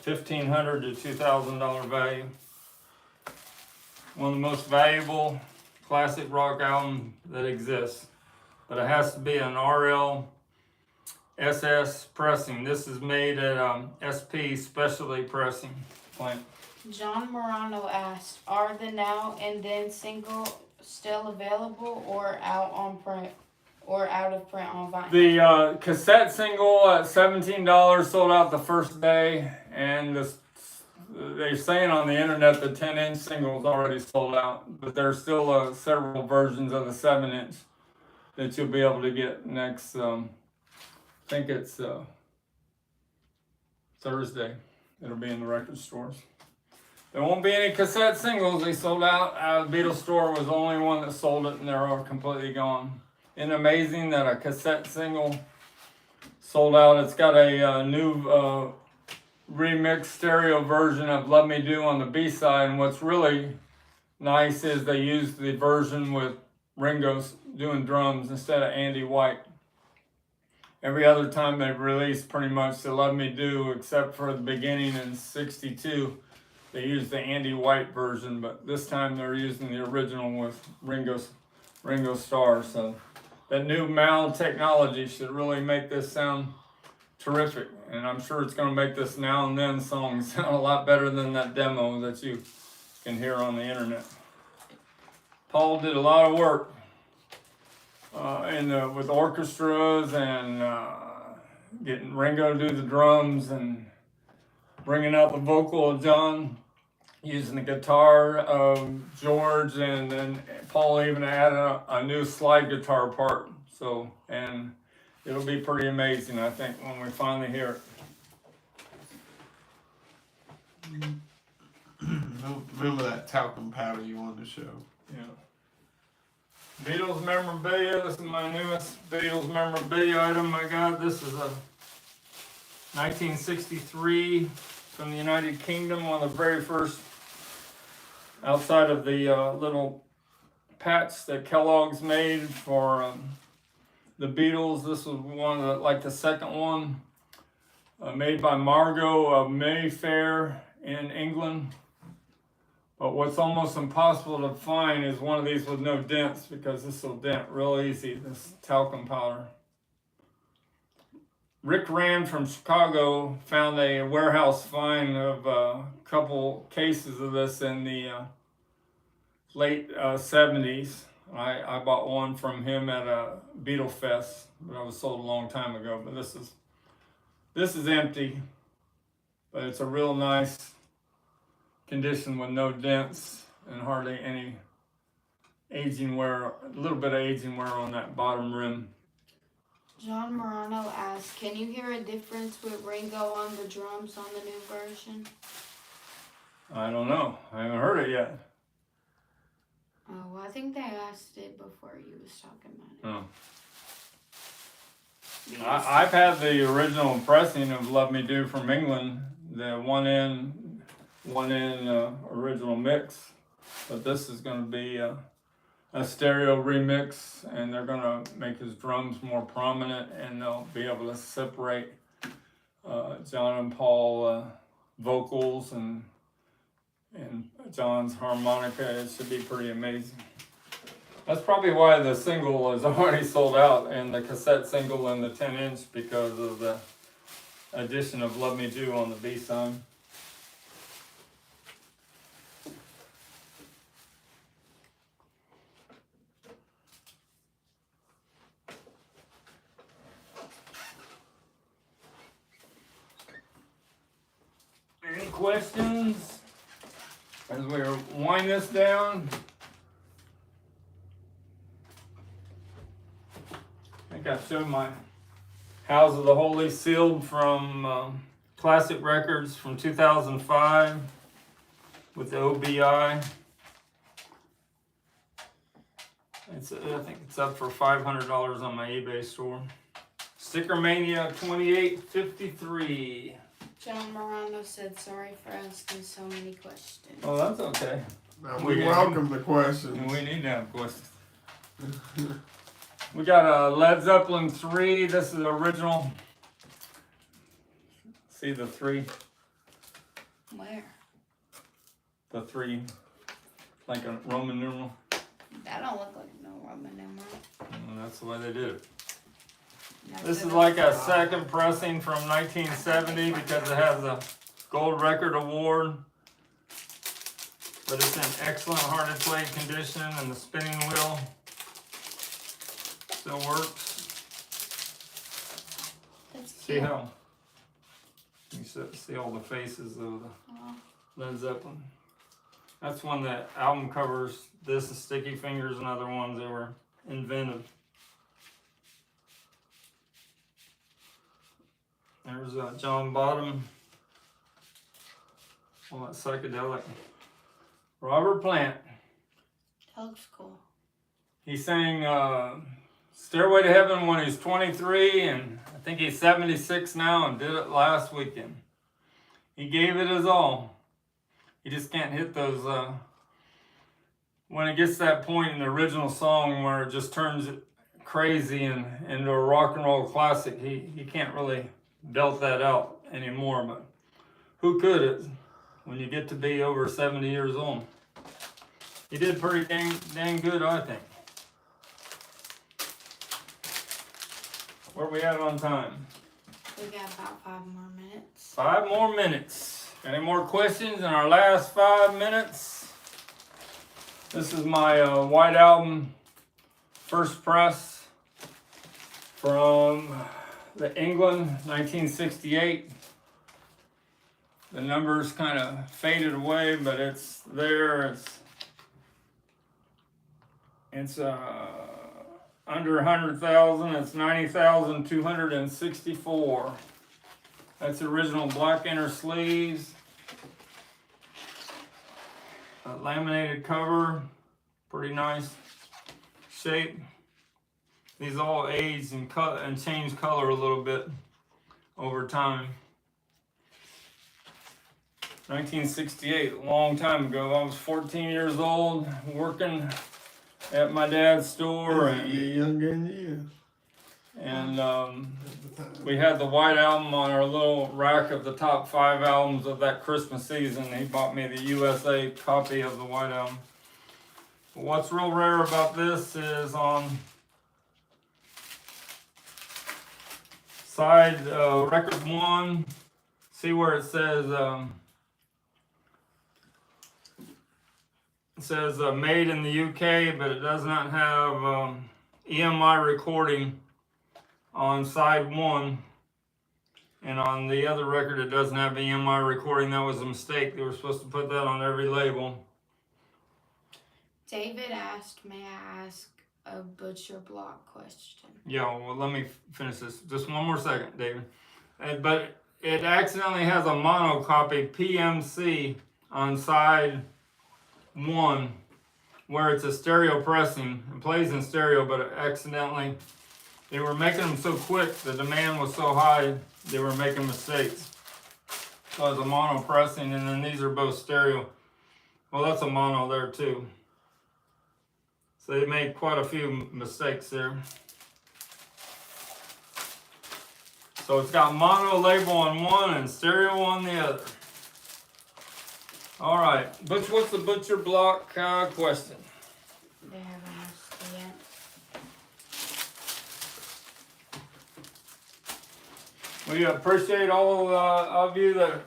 $1,500 to $2,000 value. One of the most valuable classic rock albums that exists. But it has to be an RL SS pressing. This is made at SP Specialty Pressing plant. John Morano asked, are the Now and Then single still available or out on print or out of print on vinyl? The cassette single at $17 sold out the first day, and they're saying on the internet the 10-inch single is already sold out, but there's still several versions of the 7-inch that you'll be able to get next. I think it's Thursday. It'll be in the record stores. There won't be any cassette singles. They sold out. The Beatles store was the only one that sold it, and they're all completely gone. Isn't it amazing that a cassette single sold out? It's got a new remixed stereo version of Love Me Do on the B-side, and what's really nice is they used the version with Ringo's doing drums instead of Andy White. Every other time they've released pretty much the Love Me Do, except for the beginning in '62, they used the Andy White version, but this time they're using the original with Ringo Starr. So that new Mal technology should really make this sound terrific, and I'm sure it's going to make this Now and Then song sound a lot better than that demo that you can hear on the internet. Paul did a lot of work with orchestras and getting Ringo to do the drums and bringing out the vocal of John, using the guitar of George, and then Paul even added a new slide guitar part. So, and it'll be pretty amazing, I think, when we finally hear it. Remember that talcum powder you wanted to show? Yeah. Beatles memorabilia. This is my newest Beatles memorabilia item I got. This is a 1963 from the United Kingdom, one of the very first, outside of the little patch that Kellogg's made for the Beatles. This was one of the second one, made by Margot of Mayfair in England. But what's almost impossible to find is one of these with no dents, because this will dent real easy, this talcum powder. Rick Rand from Chicago found a warehouse find of a couple cases of this in the late 70s. I bought one from him at a Beatle Fest, but it was sold a long time ago. But this is empty, but it's a real nice condition with no dents and hardly any aging wear, a little bit of aging wear on that bottom rim. John Morano asks, can you hear a difference with Ringo on the drums on the new version? I don't know. I haven't heard it yet. Oh, well, I think they asked it before you was talking about it. Oh. I've had the original pressing of Love Me Do from England, the one in original mix, but this is going to be a stereo remix, and they're going to make his drums more prominent, and they'll be able to separate John and Paul vocals and John's harmonica. It should be pretty amazing. That's probably why the single is already sold out, and the cassette single and the 10-inch, because of the addition of Love Me Do on the B-side. Any questions as we wind this down? I think I showed my House of the Holy sealed from Classic Records from 2005 with the OBI. I think it's up for $500 on my eBay store. Stickermania 2853. John Morano said, sorry for asking so many questions. Oh, that's okay. Now, we welcome the questions. We need to have questions. We got a Led Zeppelin 3. This is the original. See the 3? Where? The 3, like a Roman numeral. That don't look like no Roman numeral. And that's the way they did it. That's This it. is like a second pressing from 1970 because it has a gold record award. But it's in excellent hearted plate condition, and the spinning wheel still works. That's See cute. how you see all the faces of the Led Zeppelin. That's one that album covers. This is Sticky Fingers and other ones that were invented. There's John Bottom. All that psychedelic. Robert Plant. That looks cool. He sang Stairway to Heaven when he's 23, and I think he's 76 now, and did it last weekend. He gave it his all. You just can't hit those, when it gets to that point in the original song where it just turns crazy and into a rock and roll classic, he can't really belt that out anymore, but who could it when you get to be over 70 years old? He did pretty dang good, I think. Where we at on time? We got about 5 more minutes. 5 more minutes. Any more questions in our last 5 minutes? This is my White Album first press from the England 1968. The numbers kind of faded away, but it's there. It's under 100,000. It's 90,264. That's the original black inner sleeves. A laminated cover, pretty nice shape. These all aged and cut and changed color a little bit over time. 1968, a long time ago. I was 14 years old, working at my dad's store, You're younger than you. and we had the White Album on our little rack of the top 5 albums of that Christmas season. He bought me the USA copy of the White Album. But what's real rare about this is on side record 1, see where it says made in the UK, but it does not have EMI recording on side 1, and on the other record it doesn't have EMI recording. That was a mistake. They were supposed to put that on every label. David asked, may I ask a butcher block question? Yeah, well, let me finish this. Just one more second, David. But it accidentally has a mono copy, PMC, on side 1, where it's a stereo pressing. It plays in stereo, but it accidentally, they were making them so quick, the demand was so high, they were making mistakes. So it's a mono pressing, and then these are both stereo. Well, that's a mono there too. So they made quite a few mistakes there. So it's got mono label on one and stereo on the other. All right, Butch, what's the butcher block question? They haven't asked it yet. We appreciate all of you that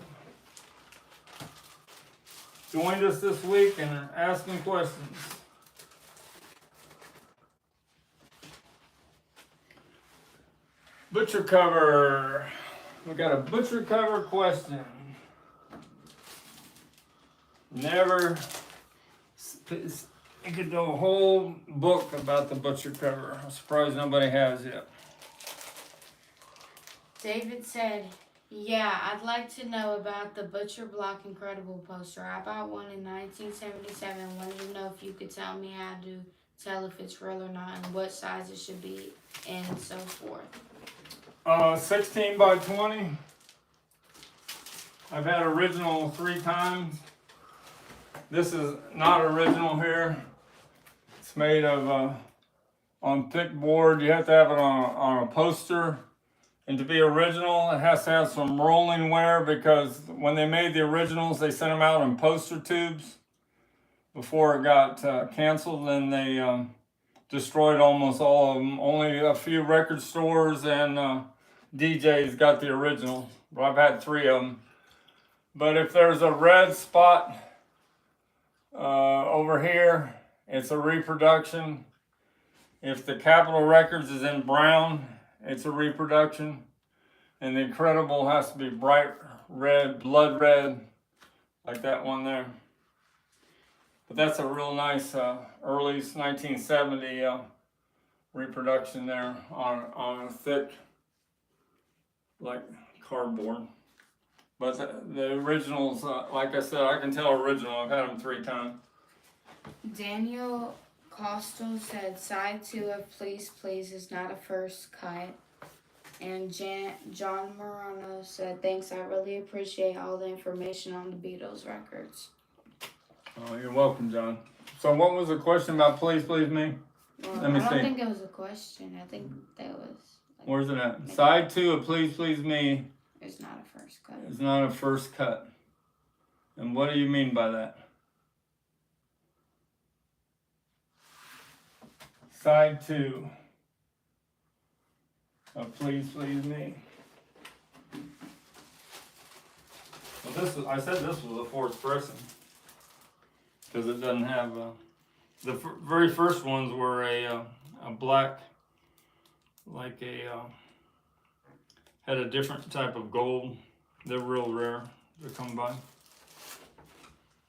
joined us this week and are asking questions. Butcher cover. We got a butcher cover question. Never. You could do a whole book about the butcher cover. I'm surprised nobody has yet. David said, yeah, I'd like to know about the Butcher Block Incredible poster. I bought one in 1977. Wanted to know if you could tell me how to tell if it's real or not and what size it should be and so forth. 16 by 20. I've had original 3 times. This is not original here. It's made of on thick board. You have to have it on a poster. And to be original, it has to have some rolling wear, because when they made the originals, they sent them out in poster tubes before it got canceled, and they destroyed almost all of them. Only a few record stores and DJs got the original. Well, I've had 3 of them. But if there's a red spot over here, it's a reproduction. If the Capitol Records is in brown, it's a reproduction. And the Incredible has to be bright red, blood red, like that one there. But that's a real nice early 1970 reproduction there on a thick, like cardboard. But the originals, like I said, I can tell original. I've had them 3 times. Daniel Costal said, side 2 of Please Please is not a first cut. And John Morano said, thanks, I really appreciate all the information on the Beatles records. Oh, you're welcome, John. So what was the question about Please Please Me? Well, Let me I don't see. think it was a question. I think that was... Where's it at? Side 2 of Please Please Me It's not a first cut. is not a first cut. And what do you mean by that? Side 2 of Please Please Me. Well, I said this was a fourth pressing because it doesn't have the very first ones were a black, like had a different type of gold. They're real rare to come by.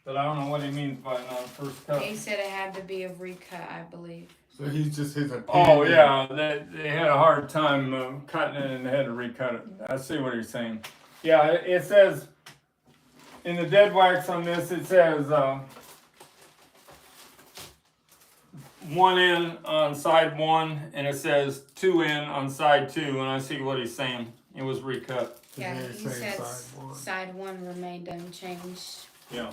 But I don't know what he means by not a first cut. He said it had to be a recut, I believe. So he's just his opinion. Oh yeah, they had a hard time cutting it and they had to recut it. I see what he's saying. Yeah, it says in the dead wax on this, it says 1 in on side 1, and it says 2 in on side 2, and I see what he's saying. It was recut. Yeah, Yeah, he same said side one. side 1 remained unchanged. Yeah.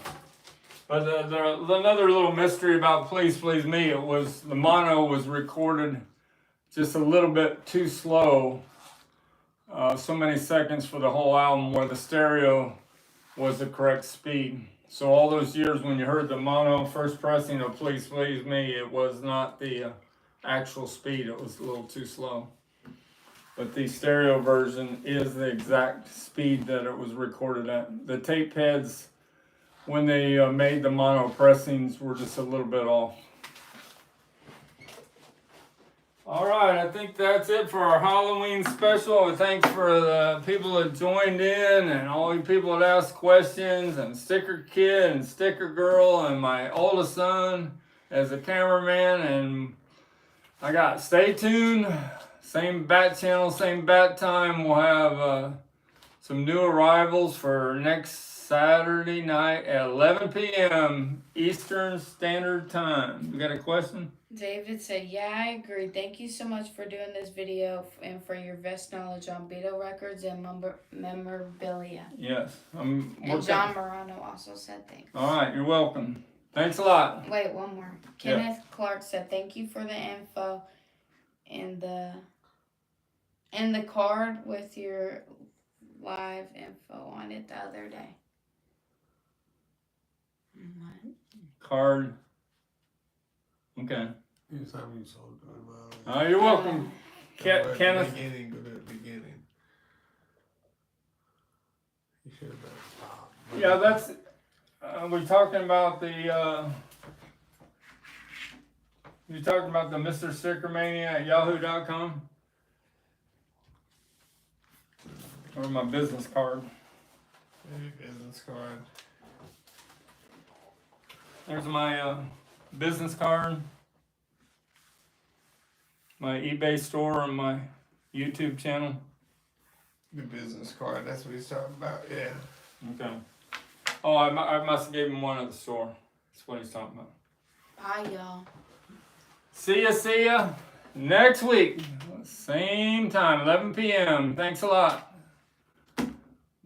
But another little mystery about Please Please Me, it was the mono was recorded just a little bit too slow. So many seconds for the whole album, where the stereo was the correct speed. So all those years when you heard the mono first pressing of Please Please Me, it was not the actual speed. It was a little too slow. But the stereo version is the exact speed that it was recorded at. The tape heads, when they made the mono pressings, were just a little bit off. All right, I think that's it for our Halloween special. Thanks for the people that joined in and all you people that asked questions, and Sticker Kid and Sticker Girl and my oldest son as a cameraman. And I got stay tuned. Same bat channel, same bat time. We'll have some new arrivals for next Saturday night at 11 p.m. Eastern Standard Time. You got a question? David said, yeah, I agree. Thank you so much for doing this video and for your vast knowledge on Beatle records and memorabilia. Yes. And John Morano also said thanks. All right, you're welcome. Thanks a lot. Wait, one more. Kenneth Clark said, thank you for the info and the card with your live info on it the other day. What? Card. Okay. You tell me so good about it. Oh, you're welcome. Go at the Kenneth. beginning, go to the beginning. You should have been stopped. Yeah, that's. We're talking about the. You're talking about the Mr. Stickermania at yahoo.com? Or my business card. Maybe business card. There's my business card, my eBay store, and my YouTube channel. The business card, that's what he's talking about, yeah. Okay. Oh, I must have gave him one at the store. That's what he's talking about. Bye, y'all. See ya next week. Same time, 11 p.m. Thanks a lot.